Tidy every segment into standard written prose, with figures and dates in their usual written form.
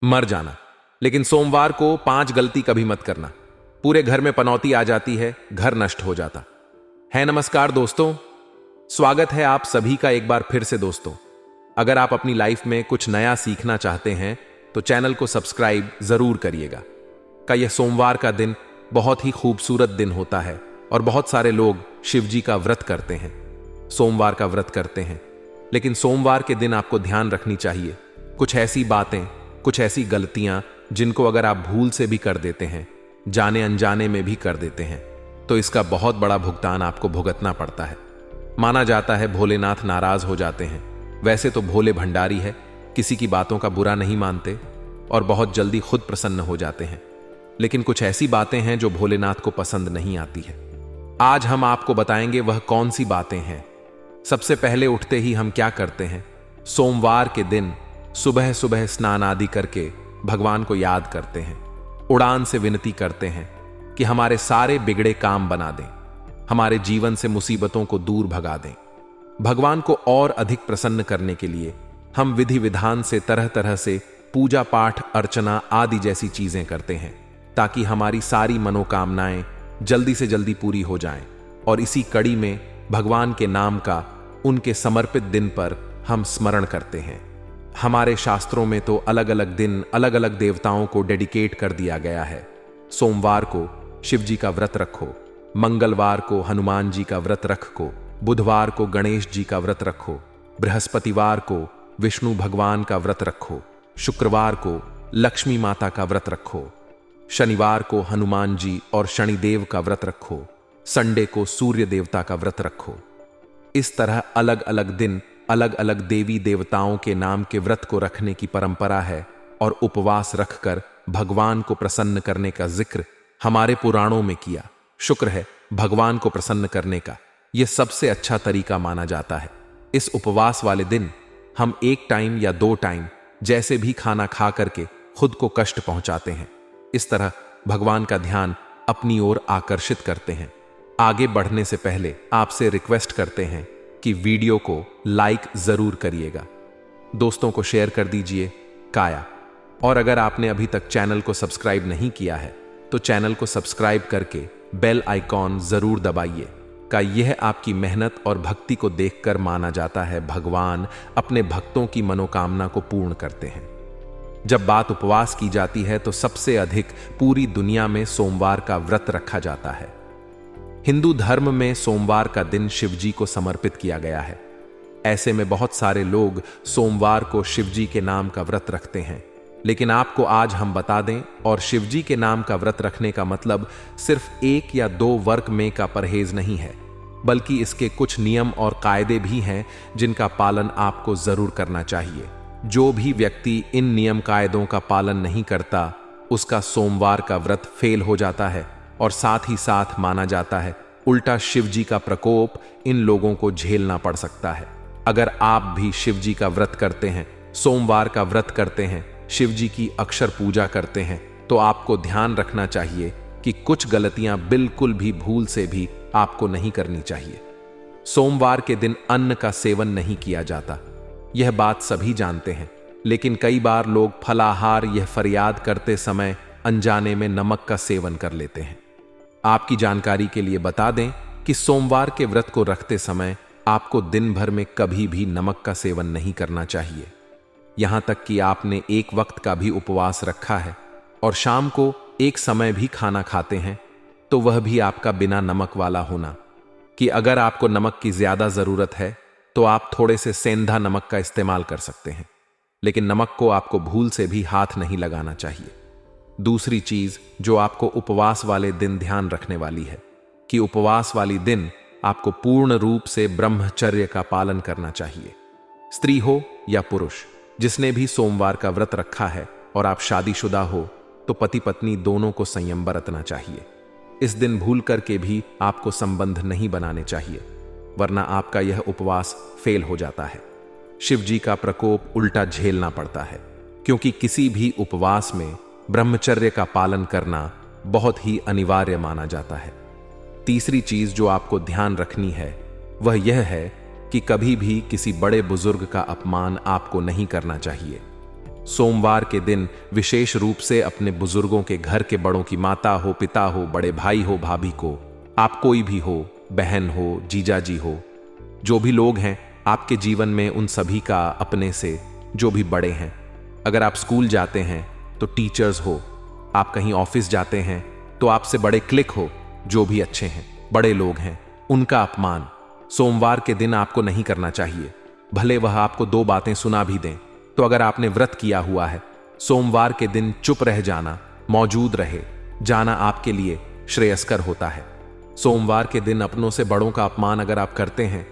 मर जाना। लेकिन सोमवार को 5 गलती कभी मत करना, पूरे घर में पनौती आ जाती है, घर नष्ट हो जाता है। नमस्कार दोस्तों, स्वागत है आप सभी का एक बार फिर से। दोस्तों, अगर आप अपनी लाइफ में कुछ नया सीखना चाहते हैं तो चैनल को सब्सक्राइब जरूर करिएगा। यह सोमवार का दिन बहुत ही खूबसूरत दिन होता है और बहुत सारे लोग शिव जी का व्रत करते हैं, सोमवार का व्रत करते हैं। लेकिन सोमवार के दिन आपको ध्यान रखनी चाहिए कुछ ऐसी बातें, कुछ ऐसी गलतियां जिनको अगर आप भूल से भी कर देते हैं, जाने अनजाने में भी कर देते हैं, तो इसका बहुत बड़ा भुगतान आपको भुगतना पड़ता है। माना जाता है भोलेनाथ नाराज हो जाते हैं। वैसे तो भोले भंडारी है, किसी की बातों का बुरा नहीं मानते और बहुत जल्दी खुद प्रसन्न हो जाते हैं। लेकिन कुछ ऐसी बातें हैं जो भोलेनाथ को पसंद नहीं आती है। आज हम आपको बताएंगे वह कौन सी बातें हैं। सबसे पहले उठते ही हम क्या करते हैं? सोमवार के दिन सुबह सुबह स्नान आदि करके भगवान को याद करते हैं, उड़ान से विनती करते हैं कि हमारे सारे बिगड़े काम बना दें, हमारे जीवन से मुसीबतों को दूर भगा दें। भगवान को और अधिक प्रसन्न करने के लिए हम विधि विधान से तरह तरह से पूजा पाठ, अर्चना आदि जैसी चीजें करते हैं ताकि हमारी सारी मनोकामनाएं जल्दी से जल्दी पूरी हो जाएं। और इसी कड़ी में भगवान के नाम का उनके समर्पित दिन पर हम स्मरण करते हैं। हमारे शास्त्रों में तो अलग अलग दिन अलग अलग देवताओं को डेडिकेट कर दिया गया है। सोमवार को शिव जी का व्रत रखो, मंगलवार को हनुमान जी का व्रत रखो, बुधवार को गणेश जी का व्रत रखो, बृहस्पतिवार को विष्णु भगवान का व्रत रखो, शुक्रवार को लक्ष्मी माता का व्रत रखो, शनिवार को हनुमान जी और शनिदेव का व्रत रखो, संडे को सूर्य देवता का व्रत रखो। इस तरह अलग अलग दिन अलग अलग देवी देवताओं के नाम के व्रत को रखने की परंपरा है और उपवास रखकर भगवान को प्रसन्न करने का जिक्र हमारे पुराणों में किया। शुक्र है भगवान को प्रसन्न करने का यह सबसे अच्छा तरीका माना जाता है। इस उपवास वाले दिन हम 1 टाइम या 2 टाइम जैसे भी खाना खा करके खुद को कष्ट पहुंचाते हैं। इस तरह भगवान का ध्यान अपनी ओर आकर्षित करते हैं। आगे बढ़ने से पहले आपसे रिक्वेस्ट करते हैं कि वीडियो को लाइक जरूर करिएगा, दोस्तों को शेयर कर दीजिए काया। और अगर आपने अभी तक चैनल को सब्सक्राइब नहीं किया है तो चैनल को सब्सक्राइब करके बेल आइकॉन जरूर दबाइए। यह आपकी मेहनत और भक्ति को देखकर माना जाता है भगवान अपने भक्तों की मनोकामना को पूर्ण करते हैं। जब बात उपवास की जाती है तो सबसे अधिक पूरी दुनिया में सोमवार का व्रत रखा जाता है। हिंदू धर्म में सोमवार का दिन शिव जी को समर्पित किया गया है। ऐसे में बहुत सारे लोग सोमवार को शिव जी के नाम का व्रत रखते हैं। लेकिन आपको आज हम बता दें, और शिव जी के नाम का व्रत रखने का मतलब सिर्फ 1 या 2 वर्क में का परहेज नहीं है, बल्कि इसके कुछ नियम और कायदे भी हैं जिनका पालन आपको जरूर करना चाहिए। जो भी व्यक्ति इन नियम कायदों का पालन नहीं करता उसका सोमवार का व्रत फेल हो जाता है और साथ ही साथ माना जाता है उल्टा शिव जी का प्रकोप इन लोगों को झेलना पड़ सकता है। अगर आप भी शिव जी का व्रत करते हैं, सोमवार का व्रत करते हैं, शिव जी की अक्षर पूजा करते हैं, तो आपको ध्यान रखना चाहिए कि कुछ गलतियां बिल्कुल भी भूल से भी आपको नहीं करनी चाहिए। सोमवार के दिन अन्न का सेवन नहीं किया जाता, यह बात सभी जानते हैं। लेकिन कई बार लोग फलाहार यह फरियाद करते समय अनजाने में नमक का सेवन कर लेते हैं। आपकी जानकारी के लिए बता दें कि सोमवार के व्रत को रखते समय आपको दिन भर में कभी भी नमक का सेवन नहीं करना चाहिए। यहां तक कि आपने 1 वक्त का भी उपवास रखा है और शाम को एक समय भी खाना खाते हैं तो वह भी आपका बिना नमक वाला होना। कि अगर आपको नमक की ज्यादा जरूरत है तो आप थोड़े से सेंधा नमक का इस्तेमाल कर सकते हैं, लेकिन नमक को आपको भूल से भी हाथ नहीं लगाना चाहिए। दूसरी चीज जो आपको उपवास वाले दिन ध्यान रखने वाली है कि उपवास वाली दिन आपको पूर्ण रूप से ब्रह्मचर्य का पालन करना चाहिए। स्त्री हो या पुरुष, जिसने भी सोमवार का व्रत रखा है और आप शादीशुदा हो तो पति पत्नी दोनों को संयम बरतना चाहिए। इस दिन भूल करके भी आपको संबंध नहीं बनाने चाहिए, वरना आपका यह उपवास फेल हो जाता है। शिव जी का प्रकोप उल्टा झेलना पड़ता है, क्योंकि किसी भी उपवास में ब्रह्मचर्य का पालन करना बहुत ही अनिवार्य माना जाता है। तीसरी चीज जो आपको ध्यान रखनी है वह यह है कि कभी भी किसी बड़े बुजुर्ग का अपमान आपको नहीं करना चाहिए। सोमवार के दिन विशेष रूप से अपने बुजुर्गों के घर के बड़ों की माता हो, पिता हो, बड़े भाई हो, भाभी को, आप कोई भी हो, बहन हो, जीजा जी हो, जो भी लोग हैं आपके जीवन में, उन सभी का अपने से जो भी बड़े हैं, अगर आप स्कूल जाते हैं तो टीचर्स हो, आप कहीं ऑफिस जाते हैं तो आपसे बड़े क्लिक हो, जो भी अच्छे हैं, बड़े लोग हैं, उनका अपमान सोमवार के दिन आपको नहीं करना चाहिए। भले वह आपको 2 बातें सुना भी दें, तो अगर आपने व्रत किया हुआ है, सोमवार के दिन चुप रह जाना, मौजूद रहे जाना आपके लिए श्रेयस्कर होता है। सोमवार के दिन अपनों से बड़ों का अपमान अगर आप करते हैं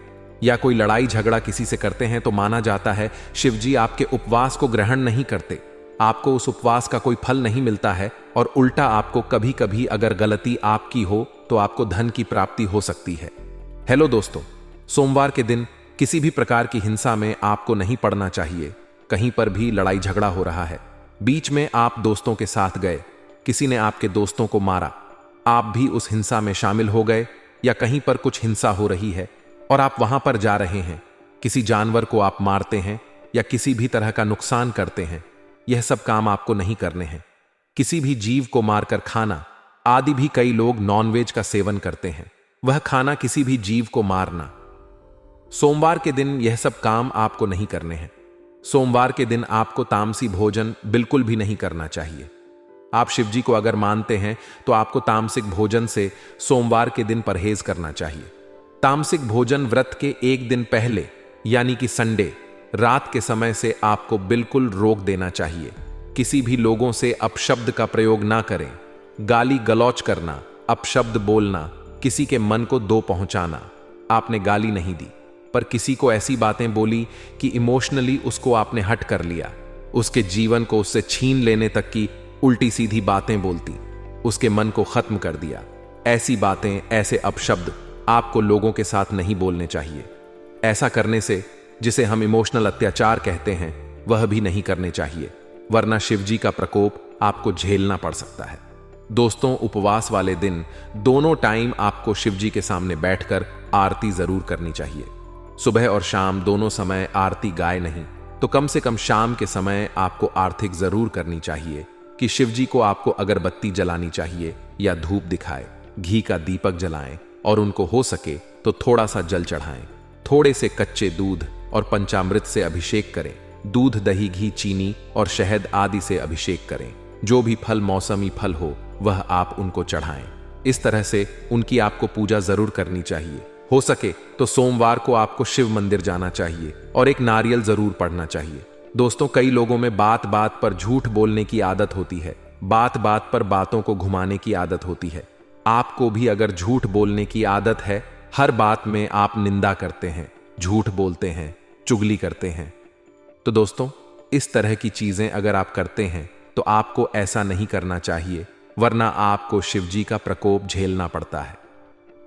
या कोई लड़ाई झगड़ा किसी से करते हैं तो माना जाता है शिवजी आपके उपवास को ग्रहण नहीं करते, आपको उस उपवास का कोई फल नहीं मिलता है, और उल्टा आपको कभी कभी अगर गलती आपकी हो तो आपको धन की प्राप्ति हो सकती है। हेलो दोस्तों, सोमवार के दिन किसी भी प्रकार की हिंसा में आपको नहीं पड़ना चाहिए। कहीं पर भी लड़ाई झगड़ा हो रहा है, बीच में आप दोस्तों के साथ गए, किसी ने आपके दोस्तों को मारा, आप भी उस हिंसा में शामिल हो गए, या कहीं पर कुछ हिंसा हो रही है और आप वहां पर जा रहे हैं, किसी जानवर को आप मारते हैं या किसी भी तरह का नुकसान करते हैं, यह सब काम आपको नहीं करने हैं। किसी भी जीव को मारकर खाना आदि भी कई लोग नॉनवेज का सेवन करते हैं, वह खाना किसी भी जीव को मारना। सोमवार के दिन यह सब काम आपको नहीं करने हैं। सोमवार के दिन आपको तामसी भोजन बिल्कुल भी नहीं करना चाहिए। आप शिवजी को अगर मानते हैं तो आपको तामसिक भोजन से सोमवार के दिन परहेज करना चाहिए। तामसिक भोजन व्रत के 1 दिन पहले यानी कि संडे रात के समय से आपको बिल्कुल रोक देना चाहिए। किसी भी लोगों से अपशब्द का प्रयोग ना करें, गाली गलौच करना, अपशब्द बोलना, किसी के मन को दो पहुंचाना। आपने गाली नहीं दी, पर किसी को ऐसी बातें बोली कि इमोशनली उसको आपने हट कर लिया, उसके जीवन को उससे छीन लेने तक की उल्टी सीधी बातें बोलती, उसके मन को खत्म कर दिया। ऐसी बातें, ऐसे अपशब्द आपको लोगों के साथ नहीं बोलने चाहिए। ऐसा करने से, जिसे हम इमोशनल अत्याचार कहते हैं, वह भी नहीं करने चाहिए, वरना शिवजी का प्रकोप आपको झेलना पड़ सकता है। दोस्तों, उपवास वाले दिन दोनों टाइम आपको शिवजी के सामने बैठकर आरती जरूर करनी चाहिए। सुबह और शाम दोनों समय आरती गाए नहीं तो कम से कम शाम के समय आपको आरती जरूर करनी चाहिए कि शिवजी को आपको अगरबत्ती जलानी चाहिए या धूप दिखाए, घी का दीपक जलाएं और उनको हो सके तो थोड़ा सा जल चढ़ाएं। थोड़े से कच्चे दूध और पंचामृत से अभिषेक करें। दूध, दही, घी, चीनी और शहद आदि से अभिषेक करें। जो भी फल, मौसमी फल हो, वह आप उनको चढ़ाएं। इस तरह से उनकी आपको पूजा जरूर करनी चाहिए। हो सके तो सोमवार को आपको शिव मंदिर जाना चाहिए और एक नारियल जरूर पढ़ना चाहिए। दोस्तों, कई लोगों में बात बात पर झूठ बोलने की आदत होती है, बात बात पर बातों को घुमाने की आदत होती है। आपको भी अगर झूठ बोलने की आदत है, हर बात में आप निंदा करते हैं, झूठ बोलते हैं, चुगली करते हैं, तो दोस्तों इस तरह की चीजें अगर आप करते हैं तो आपको ऐसा नहीं करना चाहिए, वरना आपको शिवजी का प्रकोप झेलना पड़ता है।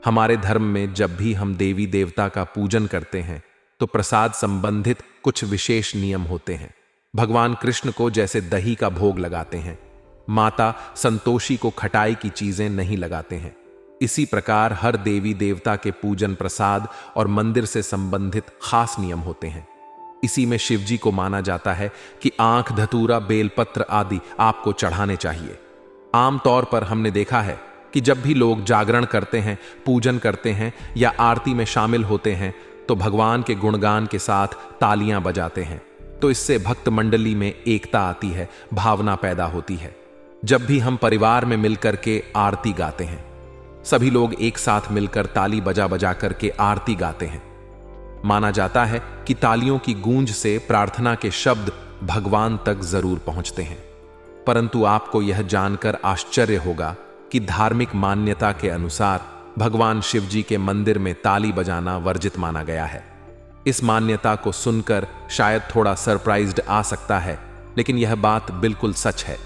हमारे धर्म में जब भी हम देवी देवता का पूजन करते हैं तो प्रसाद संबंधित कुछ विशेष नियम होते हैं। भगवान कृष्ण को जैसे दही का भोग लगाते हैं, माता संतोषी को खटाई की चीजें नहीं लगाते हैं, इसी प्रकार हर देवी देवता के पूजन, प्रसाद और मंदिर से संबंधित खास नियम होते हैं। इसी में शिवजी को माना जाता है कि आंख, धतूरा, बेलपत्र आदि आपको चढ़ाने चाहिए। आमतौर पर हमने देखा है कि जब भी लोग जागरण करते हैं, पूजन करते हैं या आरती में शामिल होते हैं तो भगवान के गुणगान के साथ तालियां बजाते हैं, तो इससे भक्त मंडली में एकता आती है, भावना पैदा होती है। जब भी हम परिवार में मिलकर के आरती गाते हैं, सभी लोग एक साथ मिलकर ताली बजा बजा करके आरती गाते हैं। माना जाता है कि तालियों की गूंज से प्रार्थना के शब्द भगवान तक जरूर पहुंचते हैं। परंतु आपको यह जानकर आश्चर्य होगा कि धार्मिक मान्यता के अनुसार भगवान शिवजी के मंदिर में ताली बजाना वर्जित माना गया है। इस मान्यता को सुनकर शायद थोड़ा सरप्राइज्ड आ सकता है, लेकिन यह बात बिल्कुल सच है।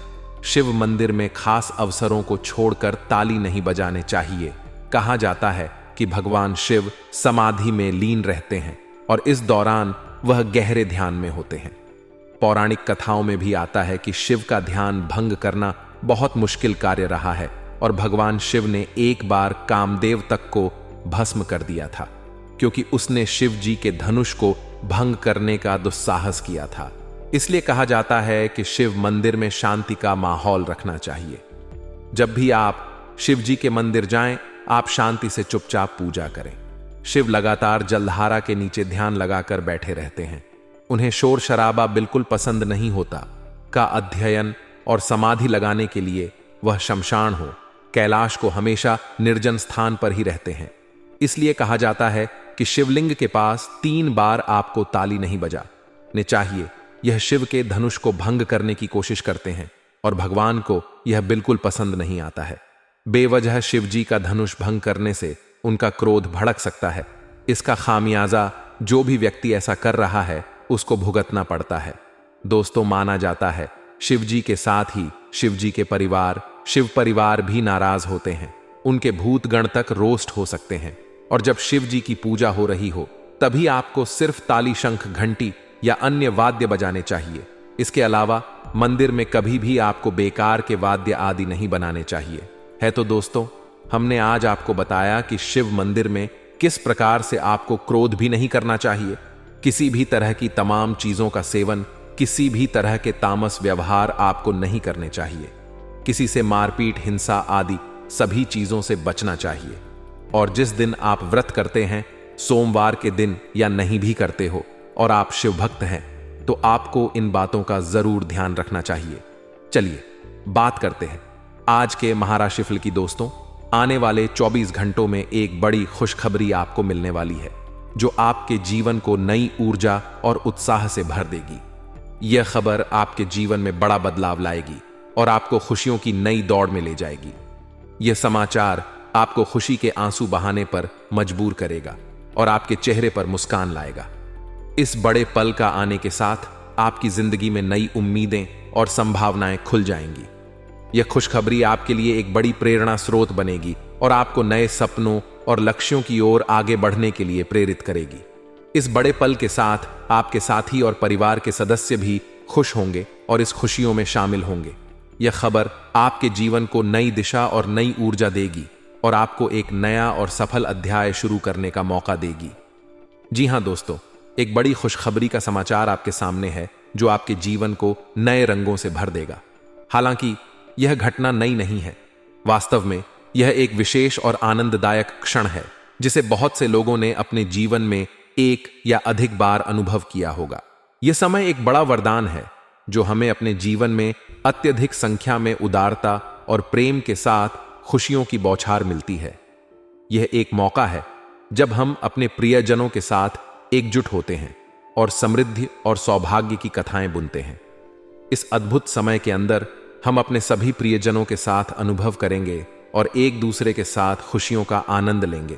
शिव मंदिर में खास अवसरों को छोड़कर ताली नहीं बजाने चाहिए। कहा जाता है कि भगवान शिव समाधि में लीन रहते हैं और इस दौरान वह गहरे ध्यान में होते हैं। पौराणिक कथाओं में भी आता है कि शिव का ध्यान भंग करना बहुत मुश्किल कार्य रहा है और भगवान शिव ने एक बार कामदेव तक को भस्म कर दिया था, क्योंकि उसने शिव जी के धनुष को भंग करने का दुस्साहस किया था। इसलिए कहा जाता है कि शिव मंदिर में शांति का माहौल रखना चाहिए। जब भी आप शिव जी के मंदिर जाएं, आप शांति से चुपचाप पूजा करें। शिव लगातार जलधारा के नीचे ध्यान लगाकर बैठे रहते हैं। उन्हें शोर शराबा बिल्कुल पसंद नहीं होता। का अध्ययन और समाधि लगाने के लिए वह शमशान हो, कैलाश को हमेशा निर्जन स्थान पर ही रहते हैं। इसलिए कहा जाता है कि शिवलिंग के पास 3 बार आपको ताली नहीं बजाने चाहिए। यह शिव के धनुष को भंग करने की कोशिश करते हैं और भगवान को यह बिल्कुल पसंद नहीं आता है। बेवजह शिव जी का धनुष भंग करने से उनका क्रोध भड़क सकता है। इसका खामियाजा जो भी व्यक्ति ऐसा कर रहा है उसको भुगतना पड़ता है। दोस्तों, माना जाता है शिव जी के साथ ही शिव जी के परिवार, शिव परिवार भी नाराज होते हैं। उनके भूतगण तक रोस्ट हो सकते हैं। और जब शिव जी की पूजा हो रही हो तभी आपको सिर्फ ताली, शंख, घंटी या अन्य वाद्य बजाने चाहिए। इसके अलावा मंदिर में कभी भी आपको बेकार के वाद्य आदि नहीं बनाने चाहिए। है तो दोस्तों, हमने आज आपको बताया कि शिव मंदिर में किस प्रकार से आपको क्रोध भी नहीं करना चाहिए, किसी भी तरह की तमाम चीजों का सेवन, किसी भी तरह के तामस व्यवहार आपको नहीं करने चाहिए, किसी से मारपीट, हिंसा आदि सभी चीजों से बचना चाहिए। और जिस दिन आप व्रत करते हैं, सोमवार के दिन या नहीं भी करते हो और आप शिव भक्त हैं, तो आपको इन बातों का जरूर ध्यान रखना चाहिए। चलिए बात करते हैं आज के महाराशिफल की। दोस्तों, आने वाले 24 घंटों में एक बड़ी खुशखबरी आपको मिलने वाली है जो आपके जीवन को नई ऊर्जा और उत्साह से भर देगी। यह खबर आपके जीवन में बड़ा बदलाव लाएगी और आपको खुशियों की नई दौड़ में ले जाएगी। यह समाचार आपको खुशी के आंसू बहाने पर मजबूर करेगा और आपके चेहरे पर मुस्कान लाएगा। इस बड़े पल का आने के साथ आपकी जिंदगी में नई उम्मीदें और संभावनाएं खुल जाएंगी। यह खुशखबरी आपके लिए एक बड़ी प्रेरणा स्रोत बनेगी और आपको नए सपनों और लक्ष्यों की ओर आगे बढ़ने के लिए प्रेरित करेगी। इस बड़े पल के साथ आपके साथी और परिवार के सदस्य भी खुश होंगे और इस खुशियों में शामिल होंगे। यह खबर आपके जीवन को नई दिशा और नई ऊर्जा देगी और आपको एक नया और सफल अध्याय शुरू करने का मौका देगी। जी हां दोस्तों, एक बड़ी खुशखबरी का समाचार आपके सामने है जो आपके जीवन को नए रंगों से भर देगा। हालांकि यह घटना नई नहीं है। वास्तव में यह एक विशेष और आनंददायक क्षण है जिसे बहुत से लोगों ने अपने जीवन में एक या अधिक बार अनुभव किया होगा। यह समय एक बड़ा वरदान है जो हमें अपने जीवन में अत्यधिक संख्या में उदारता और प्रेम के साथ खुशियों की बौछार मिलती है। यह एक मौका है जब हम अपने प्रियजनों के साथ एकजुट होते हैं और समृद्धि और सौभाग्य की कथाएं बुनते हैं। इस अद्भुत समय के अंदर हम अपने सभी प्रियजनों के साथ अनुभव करेंगे और एक दूसरे के साथ खुशियों का आनंद लेंगे।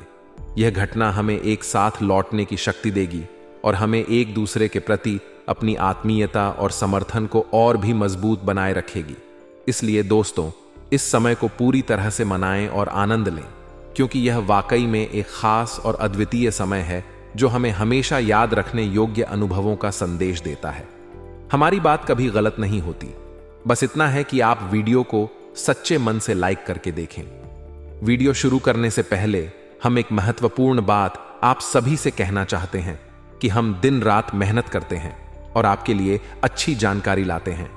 यह घटना हमें एक साथ लौटने की शक्ति देगी और हमें एक दूसरे के प्रति अपनी आत्मीयता और समर्थन को और भी मजबूत बनाए रखेगी। इसलिए दोस्तों, इस समय को पूरी तरह से मनाएं और आनंद लें, क्योंकि यह वाकई में एक खास और अद्वितीय समय है जो हमें हमेशा याद रखने योग्य अनुभवों का संदेश देता है। हमारी बात कभी गलत नहीं होती, बस इतना है कि आप वीडियो को सच्चे मन से लाइक करके देखें। वीडियो शुरू करने से पहले हम एक महत्वपूर्ण बात आप सभी से कहना चाहते हैं कि हम दिन रात मेहनत करते हैं और आपके लिए अच्छी जानकारी लाते हैं।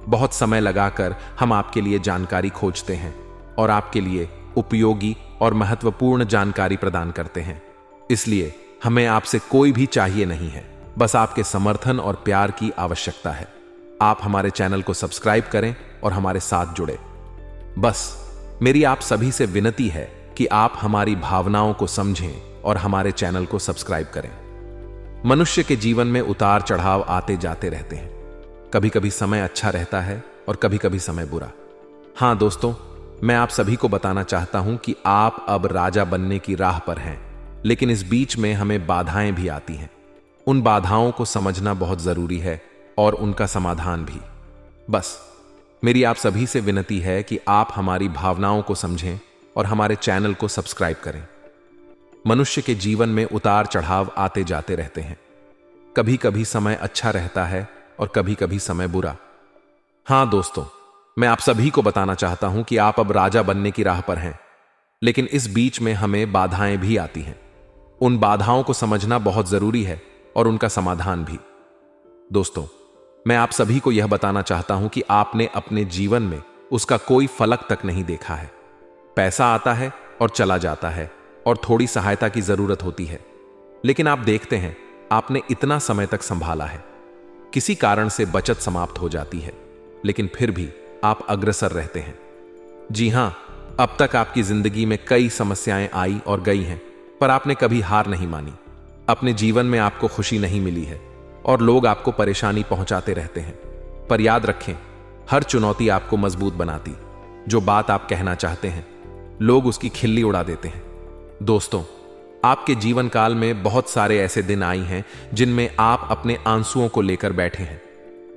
बहुत समय लगाकर हम आपके लिए जानकारी खोजते हैं और आपके लिए उपयोगी और महत्वपूर्ण जानकारी प्रदान करते हैं। इसलिए हमें आपसे कोई भी चाहिए नहीं है, बस आपके समर्थन और प्यार की आवश्यकता है। आप हमारे चैनल को सब्सक्राइब करें और हमारे साथ जुड़े। बस मेरी आप सभी से विनती है कि आप हमारी भावनाओं को समझें और हमारे चैनल को सब्सक्राइब करें। मनुष्य के जीवन में उतार चढ़ाव आते जाते रहते हैं। कभी कभी समय अच्छा रहता है और कभी कभी समय बुरा। हां दोस्तों, मैं आप सभी को बताना चाहता हूं कि आप अब राजा बनने की राह पर हैं, लेकिन इस बीच में हमें बाधाएं भी आती हैं। उन बाधाओं को समझना बहुत जरूरी है और उनका समाधान भी। बस मेरी आप सभी से विनती है कि आप हमारी भावनाओं को समझें और हमारे चैनल को सब्सक्राइब करें। मनुष्य के जीवन में उतार चढ़ाव आते जाते रहते हैं। कभी कभी समय अच्छा रहता है और कभी कभी समय बुरा। हां दोस्तों, मैं आप सभी को बताना चाहता हूं कि आप अब राजा बनने की राह पर हैं, लेकिन इस बीच में हमें बाधाएं भी आती हैं। उन बाधाओं को समझना बहुत जरूरी है और उनका समाधान भी। दोस्तों, मैं आप सभी को यह बताना चाहता हूं कि आपने अपने जीवन में उसका कोई फलक तक नहीं देखा है। पैसा आता है और चला जाता है और थोड़ी सहायता की जरूरत होती है, लेकिन आप देखते हैं आपने इतना समय तक संभाला है। किसी कारण से बचत समाप्त हो जाती है, लेकिन फिर भी आप अग्रसर रहते हैं। जी हां, अब तक आपकी जिंदगी में कई समस्याएं आई और गई हैं, पर आपने कभी हार नहीं मानी। अपने जीवन में आपको खुशी नहीं मिली है और लोग आपको परेशानी पहुंचाते रहते हैं, पर याद रखें, हर चुनौती आपको मजबूत बनाती। जो बात आप कहना चाहते हैं, लोग उसकी खिल्ली उड़ा देते हैं। दोस्तों, आपके जीवन काल में बहुत सारे ऐसे दिन आई हैं जिनमें आप अपने आंसुओं को लेकर बैठे हैं,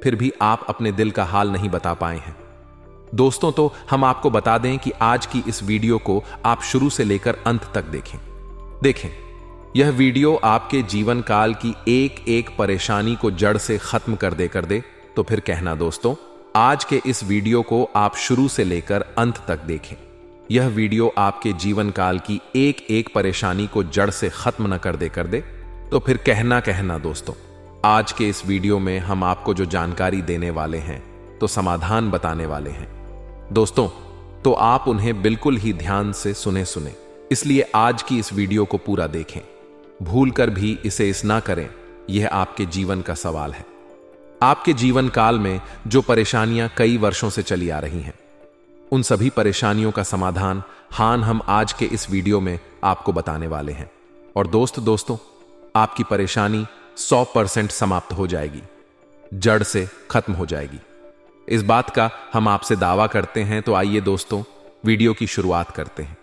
फिर भी आप अपने दिल का हाल नहीं बता पाए हैं। दोस्तों, तो हम आपको बता दें कि आज की इस वीडियो को आप शुरू से लेकर अंत तक देखें। यह वीडियो आपके जीवन काल की एक एक परेशानी को जड़ से खत्म कर दे। तो फिर कहना दोस्तों, आज के इस वीडियो को आप शुरू से लेकर अंत तक देखें। यह वीडियो आपके जीवन काल की एक एक परेशानी को जड़ से खत्म न कर दे। तो फिर कहना दोस्तों, आज के इस वीडियो में हम आपको जो जानकारी देने वाले हैं, तो समाधान बताने वाले हैं दोस्तों, तो आप उन्हें बिल्कुल ही ध्यान से सुने। इसलिए आज की इस वीडियो को पूरा देखें, भूल कर भी इसे ना करें। यह आपके जीवन का सवाल है। आपके जीवन काल में जो परेशानियां कई वर्षों से चली आ रही हैं, उन सभी परेशानियों का समाधान हम आज के इस वीडियो में आपको बताने वाले हैं। और दोस्तों, आपकी परेशानी 100% समाप्त हो जाएगी, जड़ से खत्म हो जाएगी। इस बात का हम आपसे दावा करते हैं। तो आइए दोस्तों, वीडियो की शुरुआत करते हैं,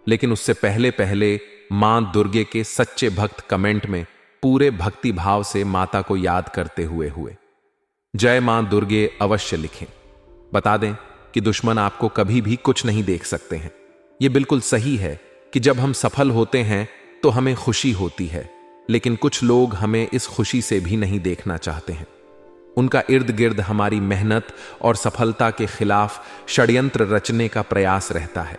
लेकिन उससे पहले मां दुर्गे के सच्चे भक्त कमेंट में पूरे भक्ति भाव से माता को याद करते हुए जय मां दुर्गे अवश्य लिखें। बता दें कि दुश्मन आपको कभी भी कुछ नहीं देख सकते हैं। यह बिल्कुल सही है कि जब हम सफल होते हैं तो हमें खुशी होती है, लेकिन कुछ लोग हमें इस खुशी से भी नहीं देखना चाहते हैं। उनका इर्द गिर्द हमारी मेहनत और सफलता के खिलाफ षड्यंत्र रचने का प्रयास रहता है।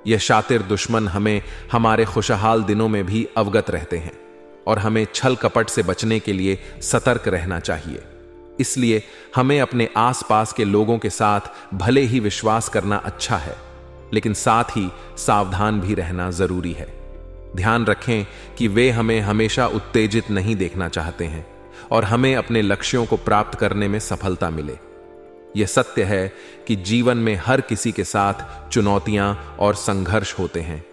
यह शातिर दुश्मन हमें हमारे खुशहाल दिनों में भी अवगत रहते हैं और हमें छल कपट से बचने के लिए सतर्क रहना चाहिए। इसलिए हमें अपने आसपास के लोगों के साथ भले ही विश्वास करना अच्छा है, लेकिन साथ ही सावधान भी रहना जरूरी है। ध्यान रखें कि वे हमें हमेशा उत्तेजित नहीं देखना चाहते हैं और हमें अपने लक्ष्यों को प्राप्त करने में सफलता मिले। यह सत्य है कि जीवन में हर किसी के साथ चुनौतियां और संघर्ष होते हैं।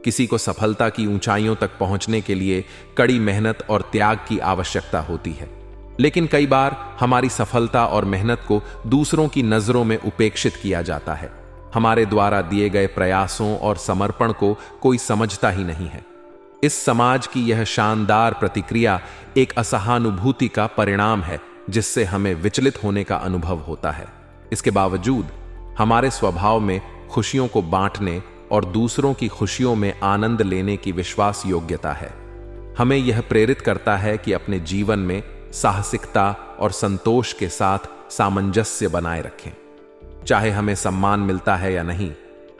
किसी को सफलता की ऊंचाइयों तक पहुंचने के लिए कड़ी मेहनत और त्याग की आवश्यकता होती है, लेकिन कई बार हमारी सफलता और मेहनत को दूसरों की नजरों में उपेक्षित किया जाता है। हमारे द्वारा दिए गए प्रयासों और समर्पण को कोई समझता ही नहीं है। इस समाज की यह शानदार प्रतिक्रिया एक असहानुभूति का परिणाम है, जिससे हमें विचलित होने का अनुभव होता है। इसके बावजूद हमारे स्वभाव में खुशियों को बांटने और दूसरों की खुशियों में आनंद लेने की विश्वास योग्यता है। हमें यह प्रेरित करता है कि अपने जीवन में साहसिकता और संतोष के साथ सामंजस्य बनाए रखें। चाहे हमें सम्मान मिलता है या नहीं,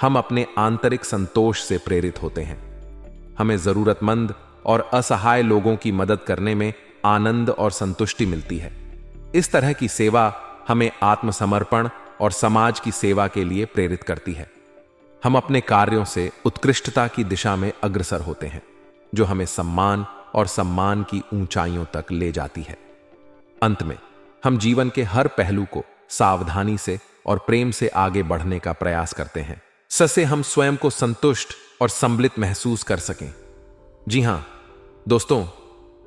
हम अपने आंतरिक संतोष से प्रेरित होते हैं। हमें जरूरतमंद और असहाय लोगों की मदद करने में आनंद और संतुष्टि मिलती है। इस तरह की सेवा हमें आत्मसमर्पण और समाज की सेवा के लिए प्रेरित करती है। हम अपने कार्यों से उत्कृष्टता की दिशा में अग्रसर होते हैं, जो हमें सम्मान और सम्मान की ऊंचाइयों तक ले जाती है। अंत में हम जीवन के हर पहलू को सावधानी से और प्रेम से आगे बढ़ने का प्रयास करते हैं, जिससे हम स्वयं को संतुष्ट और सम्मिलित महसूस कर सकें। जी हां दोस्तों,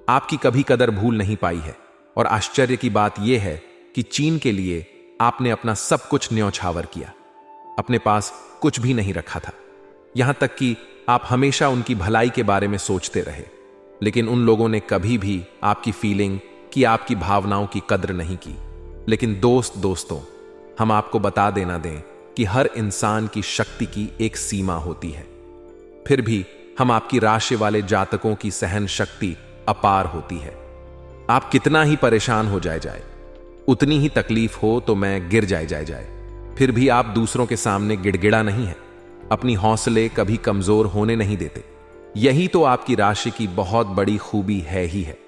आपकी कभी कदर भूल नहीं पाई है, और आश्चर्य की बात यह है कि चीन के लिए आपने अपना सब कुछ न्यौछावर किया। अपने पास कुछ भी नहीं रखा था, यहां तक कि आप हमेशा उनकी भलाई के बारे में सोचते रहे, लेकिन उन लोगों ने कभी भी आपकी फीलिंग की, आपकी भावनाओं की कद्र नहीं की। लेकिन दोस्तों, हम आपको बता देना दें कि हर इंसान की शक्ति की एक सीमा होती है। फिर भी हम आपकी राशि वाले जातकों की सहन शक्ति अपार होती है। आप कितना ही परेशान हो जाए, उतनी ही तकलीफ हो तो मैं गिर जाए, फिर भी आप दूसरों के सामने गिड़गिड़ा नहीं है, अपनी हौसले कभी कमजोर होने नहीं देते। यही तो आपकी राशि की बहुत बड़ी खूबी है ही है।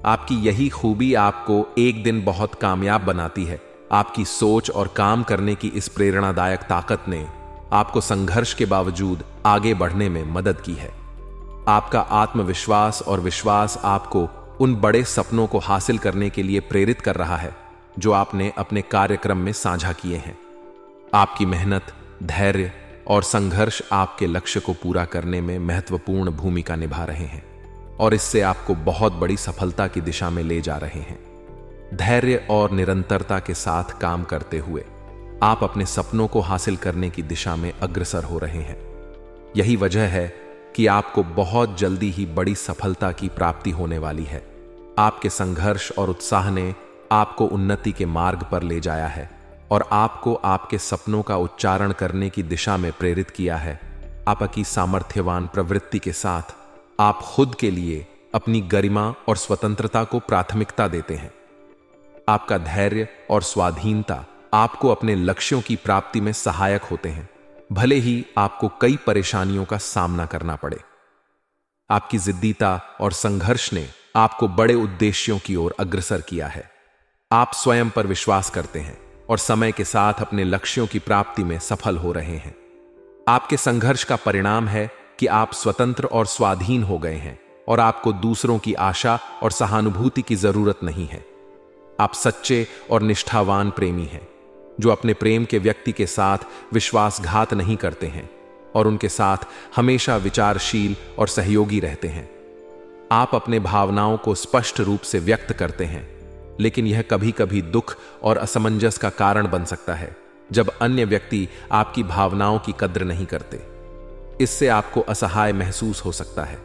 आपकी यही खूबी आपको एक दिन बहुत कामयाब बनाती है। आपकी सोच और काम करने की इस प्रेरणादायक ताकत ने आपको संघर्ष के बावजूद आगे बढ़ने में मदद की है। आपका आत्मविश्वास और विश्वास आपको उन बड़े सपनों को हासिल करने के लिए प्रेरित कर रहा है जो आपने अपने कार्यक्रम में साझा किए हैं। आपकी मेहनत, धैर्य और संघर्ष आपके लक्ष्य को पूरा करने में महत्वपूर्ण भूमिका निभा रहे हैं और इससे आपको बहुत बड़ी सफलता की दिशा में ले जा रहे हैं। धैर्य और निरंतरता के साथ काम करते हुए आप अपने सपनों को हासिल करने की दिशा में अग्रसर हो रहे हैं। यही वजह है कि आपको बहुत जल्दी ही बड़ी सफलता की प्राप्ति होने वाली है। आपके संघर्ष और उत्साह ने आपको उन्नति के मार्ग पर ले जाया है और आपको आपके सपनों का उच्चारण करने की दिशा में प्रेरित किया है। आपकी सामर्थ्यवान प्रवृत्ति के साथ आप खुद के लिए अपनी गरिमा और स्वतंत्रता को प्राथमिकता देते हैं। आपका धैर्य और स्वाधीनता आपको अपने लक्ष्यों की प्राप्ति में सहायक होते हैं, भले ही आपको कई परेशानियों का सामना करना पड़े। आपकी जिद्दीता और संघर्ष ने आपको बड़े उद्देश्यों की ओर अग्रसर किया है। आप स्वयं पर विश्वास करते हैं और समय के साथ अपने लक्ष्यों की प्राप्ति में सफल हो रहे हैं। आपके संघर्ष का परिणाम है कि आप स्वतंत्र और स्वाधीन हो गए हैं और आपको दूसरों की आशा और सहानुभूति की जरूरत नहीं है। आप सच्चे और निष्ठावान प्रेमी हैं जो अपने प्रेम के व्यक्ति के साथ विश्वासघात नहीं करते हैं और उनके साथ हमेशा विचारशील और सहयोगी रहते हैं। आप अपने भावनाओं को स्पष्ट रूप से व्यक्त करते हैं, लेकिन यह कभी कभी दुख और असमंजस का कारण बन सकता है जब अन्य व्यक्ति आपकी भावनाओं की कद्र नहीं करते। इससे आपको असहाय महसूस हो सकता है।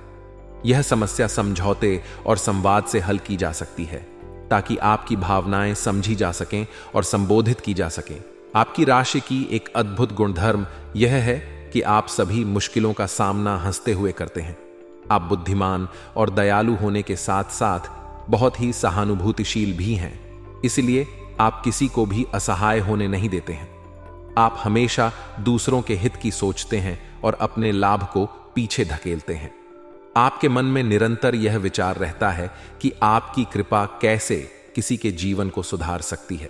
यह समस्या समझौते और संवाद से हल की जा सकती है ताकि आपकी भावनाएं समझी जा सकें और संबोधित की जा सकें। आपकी राशि की एक अद्भुत गुणधर्म यह है कि आप सभी मुश्किलों का सामना हंसते हुए करते हैं। आप बुद्धिमान और दयालु होने के साथ साथ बहुत ही सहानुभूतिशील भी हैं। इसलिए आप किसी को भी असहाय होने नहीं देते हैं। आप हमेशा दूसरों के हित की सोचते हैं और अपने लाभ को पीछे धकेलते हैं। आपके मन में निरंतर यह विचार रहता है कि आपकी कृपा कैसे किसी के जीवन को सुधार सकती है।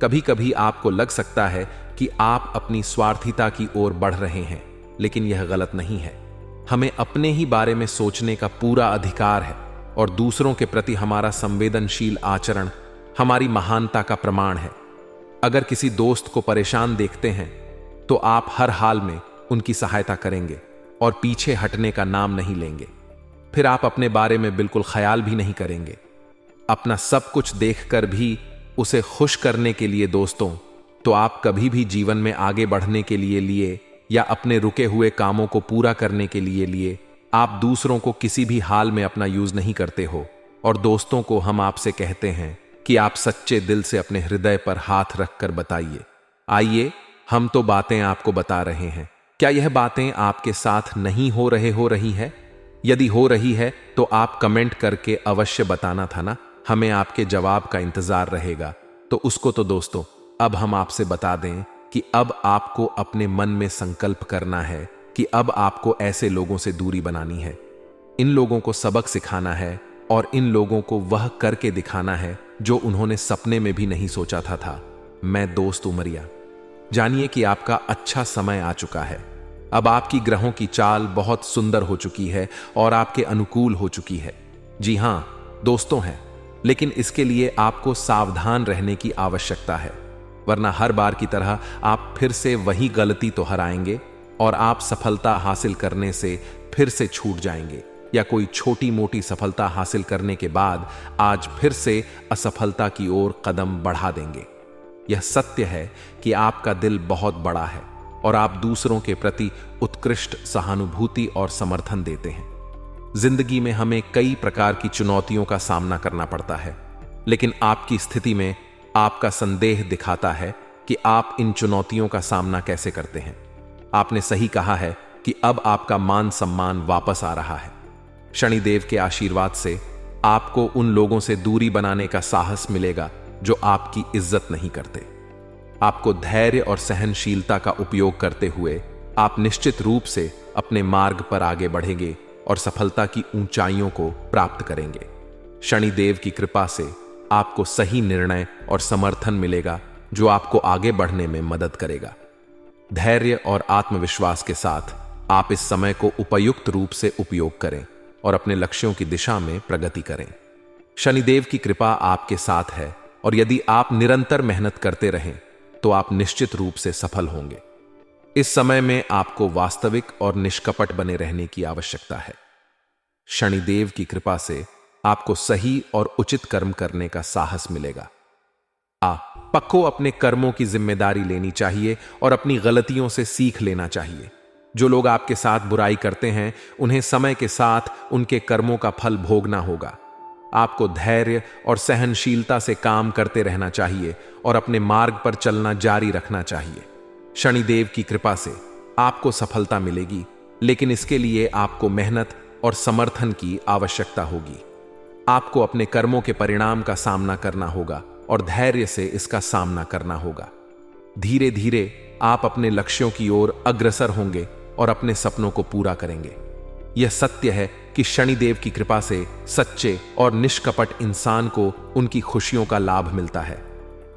कभी कभी आपको लग सकता है कि आप अपनी स्वार्थीता की ओर बढ़ रहे हैं, लेकिन यह गलत नहीं है। हमें अपने ही बारे में सोचने का पूरा अधिकार है और दूसरों के प्रति हमारा संवेदनशील आचरण हमारी महानता का प्रमाण है। अगर किसी दोस्त को परेशान देखते हैं तो आप हर हाल में उनकी सहायता करेंगे और पीछे हटने का नाम नहीं लेंगे। फिर आप अपने बारे में बिल्कुल ख्याल भी नहीं करेंगे। अपना सब कुछ देखकर भी उसे खुश करने के लिए दोस्तों, तो आप कभी भी जीवन में आगे बढ़ने के लिए या अपने रुके हुए कामों को पूरा करने के लिए आप दूसरों को किसी भी हाल में अपना यूज नहीं करते हो। और दोस्तों को हम आपसे कहते हैं कि आप सच्चे दिल से अपने हृदय पर हाथ रखकर बताइए। आइए, हम तो बातें आपको बता रहे हैं, क्या यह बातें आपके साथ नहीं हो रही है? यदि हो रही है तो आप कमेंट करके अवश्य बताना था ना। हमें आपके जवाब का इंतजार रहेगा। तो उसको तो दोस्तों अब हम आपसे बता दें कि अब आपको अपने मन में संकल्प करना है कि अब आपको ऐसे लोगों से दूरी बनानी है। इन लोगों को सबक सिखाना है और इन लोगों को वह करके दिखाना है जो उन्होंने सपने में भी नहीं सोचा था। मैं दोस्त उमरिया, जानिए कि आपका अच्छा समय आ चुका है। अब आपकी ग्रहों की चाल बहुत सुंदर हो चुकी है और आपके अनुकूल हो चुकी है। जी हां दोस्तों हैं, लेकिन इसके लिए आपको सावधान रहने की आवश्यकता है, वरना हर बार की तरह आप फिर से वही गलती तो हराएंगे और आप सफलता हासिल करने से फिर से छूट जाएंगे, या कोई छोटी मोटी सफलता हासिल करने के बाद आज फिर से असफलता की ओर कदम बढ़ा देंगे। यह सत्य है कि आपका दिल बहुत बड़ा है और आप दूसरों के प्रति उत्कृष्ट सहानुभूति और समर्थन देते हैं। जिंदगी में हमें कई प्रकार की चुनौतियों का सामना करना पड़ता है, लेकिन आपकी स्थिति में आपका संदेह दिखाता है कि आप इन चुनौतियों का सामना कैसे करते हैं। आपने सही कहा है कि अब आपका मान सम्मान वापस आ रहा है। शनिदेव के आशीर्वाद से आपको उन लोगों से दूरी बनाने का साहस मिलेगा जो आपकी इज्जत नहीं करते। आपको धैर्य और सहनशीलता का उपयोग करते हुए आप निश्चित रूप से अपने मार्ग पर आगे बढ़ेंगे और सफलता की ऊंचाइयों को प्राप्त करेंगे। शनिदेव की कृपा से आपको सही निर्णय और समर्थन मिलेगा जो आपको आगे बढ़ने में मदद करेगा। धैर्य और आत्मविश्वास के साथ आप इस समय को उपयुक्त रूप से उपयोग करें और अपने लक्ष्यों की दिशा में प्रगति करें। शनिदेव की कृपा आपके साथ है और यदि आप निरंतर मेहनत करते रहें तो आप निश्चित रूप से सफल होंगे। इस समय में आपको वास्तविक और निष्कपट बने रहने की आवश्यकता है। शनिदेव की कृपा से आपको सही और उचित कर्म करने का साहस मिलेगा। पक्को अपने कर्मों की जिम्मेदारी लेनी चाहिए और अपनी गलतियों से सीख लेना चाहिए। जो लोग आपके साथ बुराई करते हैं उन्हें समय के साथ उनके कर्मों का फल भोगना होगा। आपको धैर्य और सहनशीलता से काम करते रहना चाहिए और अपने मार्ग पर चलना जारी रखना चाहिए। शनिदेव की कृपा से आपको सफलता मिलेगी, लेकिन इसके लिए आपको मेहनत और समर्थन की आवश्यकता होगी। आपको अपने कर्मों के परिणाम का सामना करना होगा और धैर्य से इसका सामना करना होगा। धीरे धीरे आप अपने लक्ष्यों की ओर अग्रसर होंगे और अपने सपनों को पूरा करेंगे। यह सत्य है कि शनिदेव की कृपा से सच्चे और निष्कपट इंसान को उनकी खुशियों का लाभ मिलता है।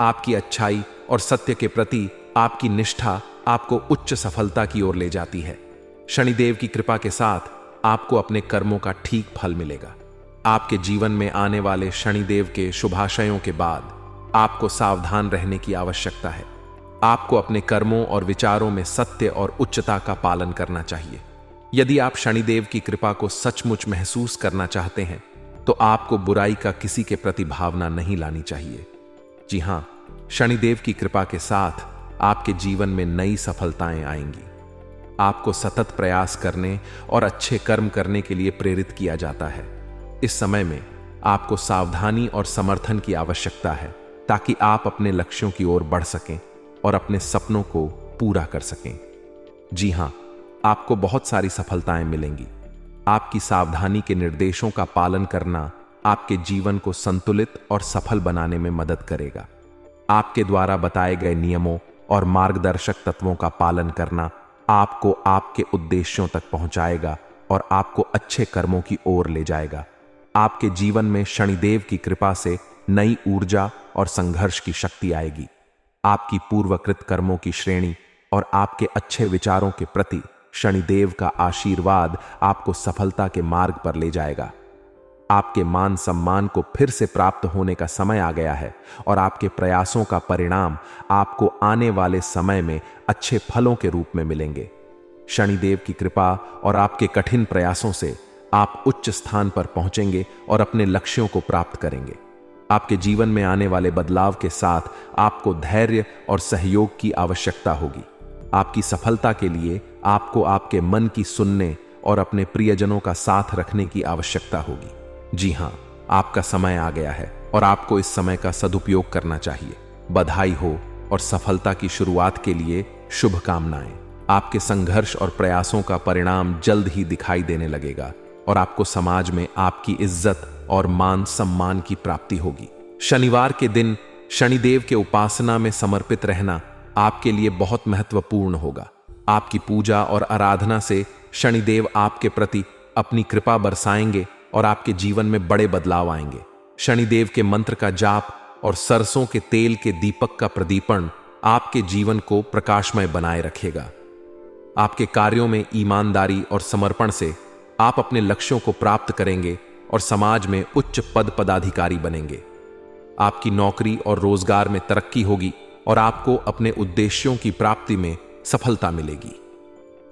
आपकी अच्छाई और सत्य के प्रति आपकी निष्ठा आपको उच्च सफलता की ओर ले जाती है। शनिदेव की कृपा के साथ आपको अपने कर्मों का ठीक फल मिलेगा। आपके जीवन में आने वाले शनिदेव के शुभाशयों के बाद आपको सावधान रहने की आवश्यकता है। आपको अपने कर्मों और विचारों में सत्य और उच्चता का पालन करना चाहिए। यदि आप शनिदेव की कृपा को सचमुच महसूस करना चाहते हैं तो आपको बुराई का किसी के प्रति भावना नहीं लानी चाहिए। जी हां, शनिदेव की कृपा के साथ आपके जीवन में नई सफलताएं आएंगी। आपको सतत प्रयास करने और अच्छे कर्म करने के लिए प्रेरित किया जाता है। इस समय में आपको सावधानी और समर्थन की आवश्यकता है ताकि आप अपने लक्ष्यों की ओर बढ़ सकें और अपने सपनों को पूरा कर सकें। जी हां, आपको बहुत सारी सफलताएं मिलेंगी। आपकी सावधानी के निर्देशों का पालन करना आपके जीवन को संतुलित और सफल बनाने में मदद करेगा। आपके द्वारा बताए गए नियमों और मार्गदर्शक तत्वों का पालन करना आपको आपके उद्देश्यों तक पहुंचाएगा और आपको अच्छे कर्मों की ओर ले जाएगा। आपके जीवन में शनिदेव की कृपा से नई ऊर्जा और संघर्ष की शक्ति आएगी। आपकी पूर्वकृत कर्मों की श्रेणी और आपके अच्छे विचारों के प्रति शनिदेव का आशीर्वाद आपको सफलता के मार्ग पर ले जाएगा। आपके मान सम्मान को फिर से प्राप्त होने का समय आ गया है और आपके प्रयासों का परिणाम आपको आने वाले समय में अच्छे फलों के रूप में मिलेंगे। शनिदेव की कृपा और आपके कठिन प्रयासों से आप उच्च स्थान पर पहुंचेंगे और अपने लक्ष्यों को प्राप्त करेंगे। आपके जीवन में आने वाले बदलाव के साथ आपको धैर्य और सहयोग की आवश्यकता होगी। आपकी सफलता के लिए आपको आपके मन की सुनने और अपने प्रियजनों का साथ रखने की आवश्यकता होगी। जी हां, आपका समय आ गया है और आपको इस समय का सदुपयोग करना चाहिए। बधाई हो और सफलता की शुरुआत के लिए शुभकामनाएं। आपके संघर्ष और प्रयासों का परिणाम जल्द ही दिखाई देने लगेगा और आपको समाज में आपकी इज्जत और मान सम्मान की प्राप्ति होगी। शनिवार के दिन शनिदेव के उपासना में समर्पित रहना आपके लिए बहुत महत्वपूर्ण होगा। आपकी पूजा और आराधना से शनिदेव आपके प्रति अपनी कृपा बरसाएंगे और आपके जीवन में बड़े बदलाव आएंगे। शनिदेव के मंत्र का जाप और सरसों के तेल के दीपक का प्रदीपन आपके जीवन को प्रकाशमय बनाए रखेगा। आपके कार्यों में ईमानदारी और समर्पण से आप अपने लक्ष्यों को प्राप्त करेंगे और समाज में उच्च पद पदाधिकारी बनेंगे। आपकी नौकरी और रोजगार में तरक्की होगी और आपको अपने उद्देश्यों की प्राप्ति में सफलता मिलेगी।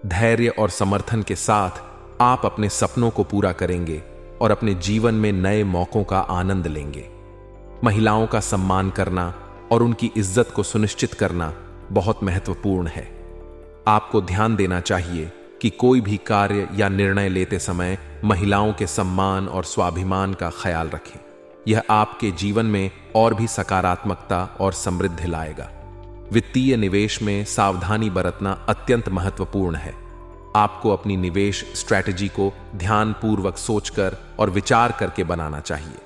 धैर्य और समर्थन के साथ आप अपने सपनों को पूरा करेंगे और अपने जीवन में नए मौकों का आनंद लेंगे। महिलाओं का सम्मान करना और उनकी इज्जत को सुनिश्चित करना बहुत महत्वपूर्ण है। आपको ध्यान देना चाहिए कि कोई भी कार्य या निर्णय लेते समय महिलाओं के सम्मान और स्वाभिमान का ख्याल रखें। यह आपके जीवन में और भी सकारात्मकता और समृद्धि लाएगा। वित्तीय निवेश में सावधानी बरतना अत्यंत महत्वपूर्ण है। आपको अपनी निवेश स्ट्रैटेजी को ध्यानपूर्वक सोचकर और विचार करके बनाना चाहिए।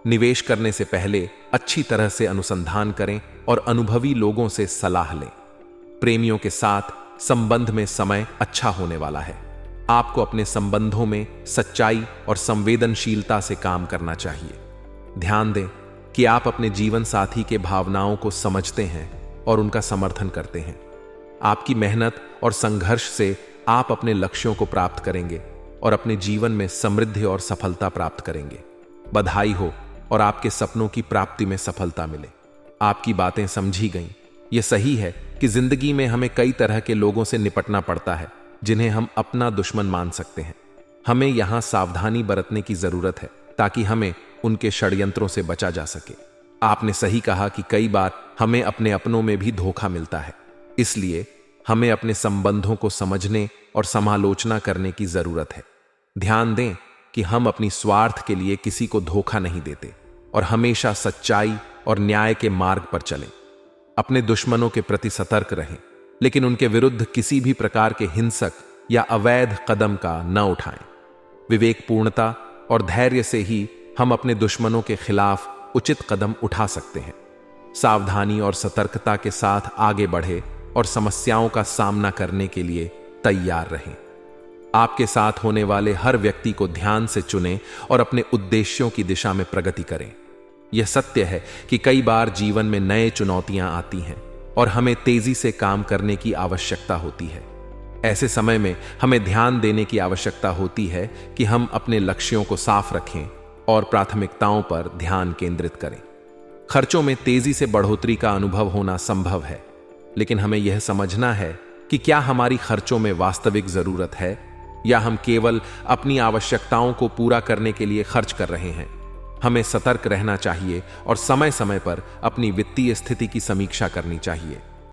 निवेश करने से पहले अच्छी तरह से अनुसंधान करें और अनुभवी लोगों से सलाह लें। प्रेमियों के साथ संबंध में समय अच्छा होने वाला है। आपको अपने संबंधों में सच्चाई और संवेदनशीलता से काम करना चाहिए। ध्यान दें कि आप अपने जीवन साथी के भावनाओं को समझते हैं और उनका समर्थन करते हैं। आपकी मेहनत और संघर्ष से आप अपने लक्ष्यों को प्राप्त करेंगे और अपने जीवन में समृद्धि और सफलता प्राप्त करेंगे। बधाई हो और आपके सपनों की प्राप्ति में सफलता मिले। आपकी बातें समझी गईं। यह सही है कि जिंदगी में हमें कई तरह के लोगों से निपटना पड़ता है जिन्हें हम अपना दुश्मन मान सकते हैं। हमें यहां सावधानी बरतने की जरूरत है ताकि हमें उनके षड्यंत्रों से बचा जा सके। आपने सही कहा कि कई बार हमें अपने अपनों में भी धोखा मिलता है, इसलिए हमें अपने संबंधों को समझने और समालोचना करने की जरूरत है। ध्यान दें कि हम अपनी स्वार्थ के लिए किसी को धोखा नहीं देते और हमेशा सच्चाई और न्याय के मार्ग पर चलें। अपने दुश्मनों के प्रति सतर्क रहें, लेकिन उनके विरुद्ध किसी भी प्रकार के हिंसक या अवैध कदम का न उठाएं। विवेकपूर्णता और धैर्य से ही हम अपने दुश्मनों के खिलाफ उचित कदम उठा सकते हैं। सावधानी और सतर्कता के साथ आगे बढ़े और समस्याओं का सामना करने के लिए तैयार रहें। आपके साथ होने वाले हर व्यक्ति को ध्यान से चुनें और अपने उद्देश्यों की दिशा में प्रगति करें। यह सत्य है कि कई बार जीवन में नए चुनौतियां आती हैं और हमें तेजी से काम करने की आवश्यकता होती है। ऐसे समय में हमें ध्यान देने की आवश्यकता होती है कि हम अपने लक्ष्यों को साफ रखें और प्राथमिकताओं पर ध्यान केंद्रित करें। खर्चों में तेजी से बढ़ोतरी का अनुभव होना संभव है, लेकिन हमें यह समझना है कि क्या हमारी खर्चों में वास्तविक जरूरत है या हम केवल अपनी आवश्यकताओं को पूरा करने के लिए खर्च कर रहे हैं। हमें सतर्क रहना चाहिए और समय समय पर अपनी वित्तीय स्थिति की समीक्षा करनी चाहिए।